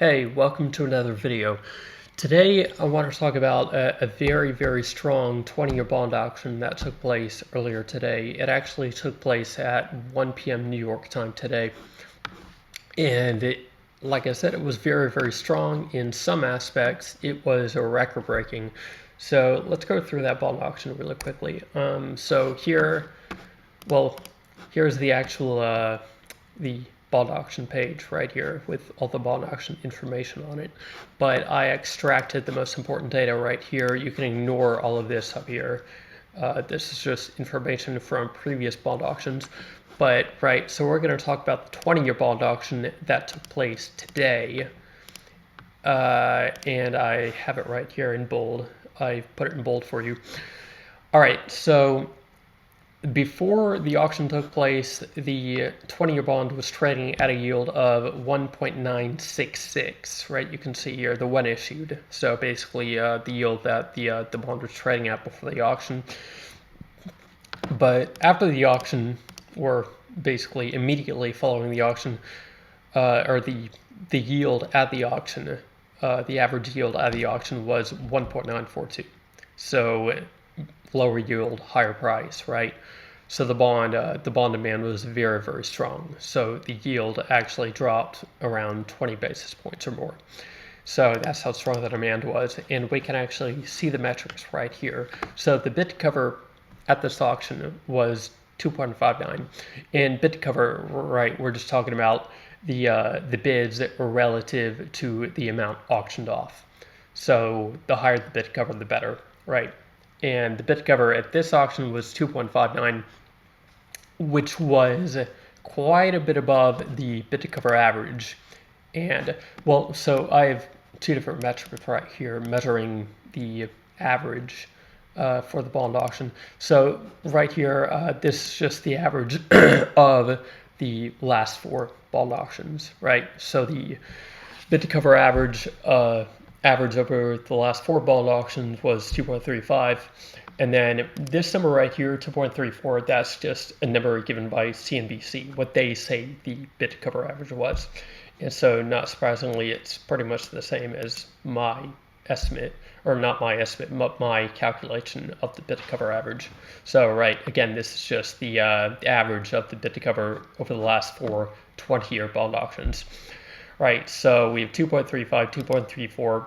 Hey, welcome to another video. Today I want to talk about a very, very strong 20-year bond auction that took place earlier today. It actually took place at 1 p.m. New York time today. And like I said, it was very, very strong. In some aspects, it was a record-breaking. So let's go through that bond auction really quickly. Here's the actual the bond auction page right here with all the bond auction information on it. But I extracted the most important data right here. You can ignore all of this up here. This is just information from previous bond auctions. But right, so we're going to talk about the 20-year bond auction that took place today. And I have it right here in bold. I put it in bold for you. All right, so before the auction took place, the 20-year bond was trading at a yield of 1.966, right? You can see here the when issued. So basically the yield that the bond was trading at before the auction. But after the auction, or basically immediately following the auction, or the yield at the auction, the average yield at the auction was 1.942. So lower yield, higher price, right? So the bond demand was very, very strong. So the yield actually dropped around 20 basis points or more. So that's how strong the demand was. And we can actually see the metrics right here. So the bid to cover at this auction was 2.59. And bid to cover, right, we're just talking about the bids that were relative to the amount auctioned off. So the higher the bid to cover, the better, right? And the bid to cover at this auction was 2.59, which was quite a bit above the bid to cover average. And well, so I have two different metrics right here measuring the average for the bond auction. So right here, this is just the average of the last four bond auctions, right? So the bid to cover average over the last four bond auctions was 2.35. And then this number right here, 2.34, that's just a number given by CNBC, what they say the bid to cover average was. And so not surprisingly, it's pretty much the same as my estimate, or not my estimate, but my calculation of the bid to cover average. So right, again, this is just the average of the bid to cover over the last four 20-year bond auctions. Right, so we have 2.35, 2.34,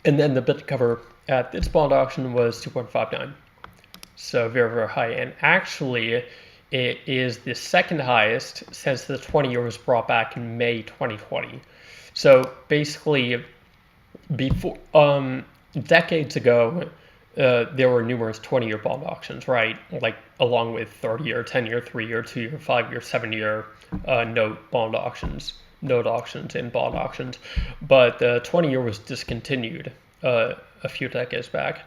and then the bid to cover at this bond auction was 2.59. So very, very high. And actually, it is the second highest since the 20-year was brought back in May 2020. So basically, before decades ago, there were numerous 20-year bond auctions, right? Like along with 30-year, 10-year, 3-year, 2-year, 5-year, 7-year note auctions, and bond auctions. But the 20-year was discontinued a few decades back.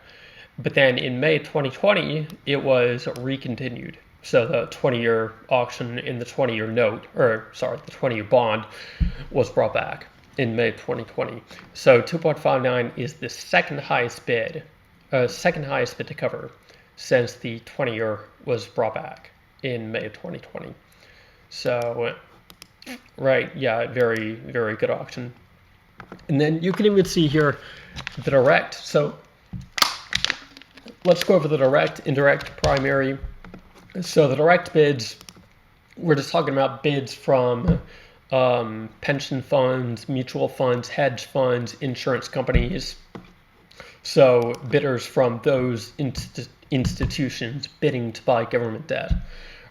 But then in May 2020, it was recontinued. So the 20-year auction in the 20-year note, the 20-year bond was brought back in May 2020. So 2.59 is the second highest bid to cover since the 20-year was brought back in May of 2020. So, right, yeah, very, very good auction. And then you can even see here the direct. So let's go over the direct, indirect, primary. So the direct bids, we're just talking about bids from pension funds, mutual funds, hedge funds, insurance companies. So bidders from those institutions bidding to buy government debt,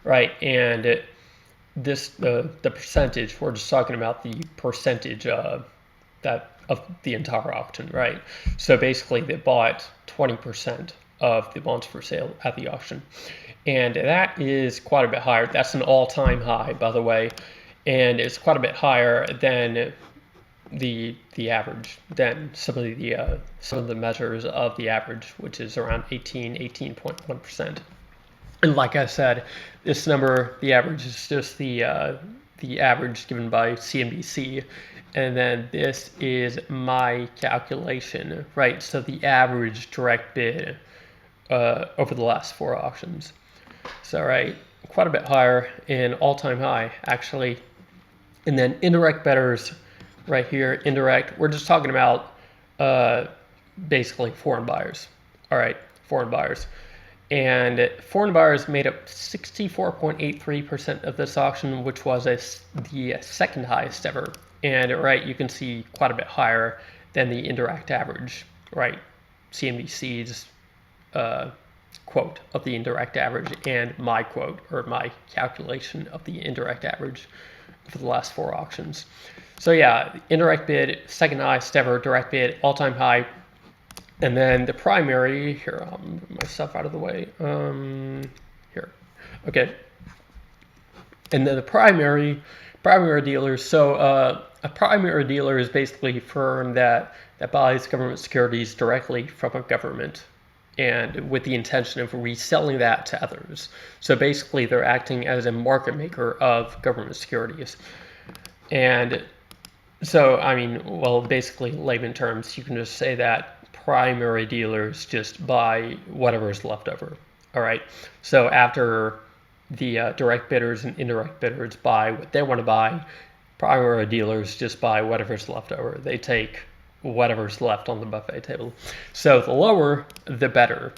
right? And the percentage, we're just talking about the percentage of the entire auction, right? So basically they bought 20% of the bonds for sale at the auction. And that is quite a bit higher. That's an all-time high, by the way. And it's quite a bit higher than the average, than some of the measures of the average, which is around 18.1%. And like I said, this number, the average, is just the average given by CNBC. And then this is my calculation, right? So the average direct bid over the last four auctions. So, right, quite a bit higher, and all-time high, actually. And then indirect bettors right here, indirect. We're just talking about basically foreign buyers. All right, foreign buyers. And foreign buyers made up 64.83% of this auction, which was the second highest ever. And right, you can see quite a bit higher than the indirect average, right? CNBC's quote of the indirect average and my quote, or my calculation of the indirect average for the last 4 auctions. So yeah, indirect bid, second highest ever, direct bid, all-time high. And then the primary, here, I'll move myself out of the way. Here, okay. And then the primary dealers. So a primary dealer is basically a firm that buys government securities directly from a government, and with the intention of reselling that to others. So basically, they're acting as a market maker of government securities. And so, I mean, well, basically, layman terms, you can just say that primary dealers just buy whatever's left over. All right. So after the direct bidders and indirect bidders buy what they want to buy, primary dealers just buy whatever's left over. They take whatever's left on the buffet table. So the lower, the better.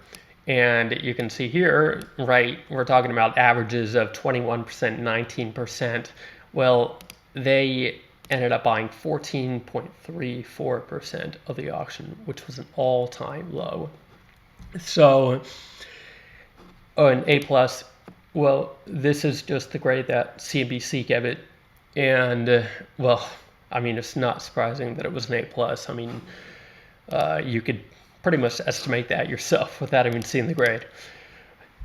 And you can see here, right, we're talking about averages of 21%, 19%. Well, they ended up buying 14.34% of the auction, which was an all-time low. So, an A+, well, this is just the grade that CNBC gave it. And, well, I mean, it's not surprising that it was an A+. I mean, you could pretty much estimate that yourself without even seeing the grade.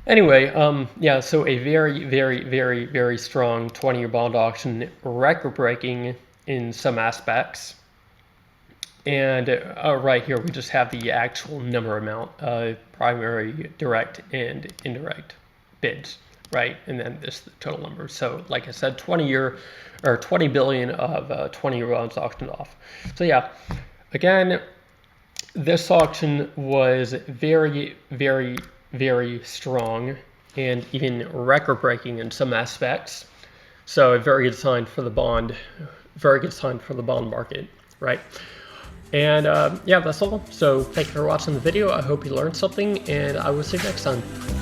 Anyway, yeah, so a very, very, very, very strong 20-year bond auction, record-breaking in some aspects. And right here, we just have the actual number amount, primary, direct, and indirect bids, right? And then this the total number. So, like I said, 20 billion of 20-year bonds auctioned off. So yeah, again, this auction was very, very, very strong and even record-breaking in some aspects. So a very good sign for the bond, market, right? And yeah, that's all. So thank you for watching the video. I hope you learned something, and I will see you next time.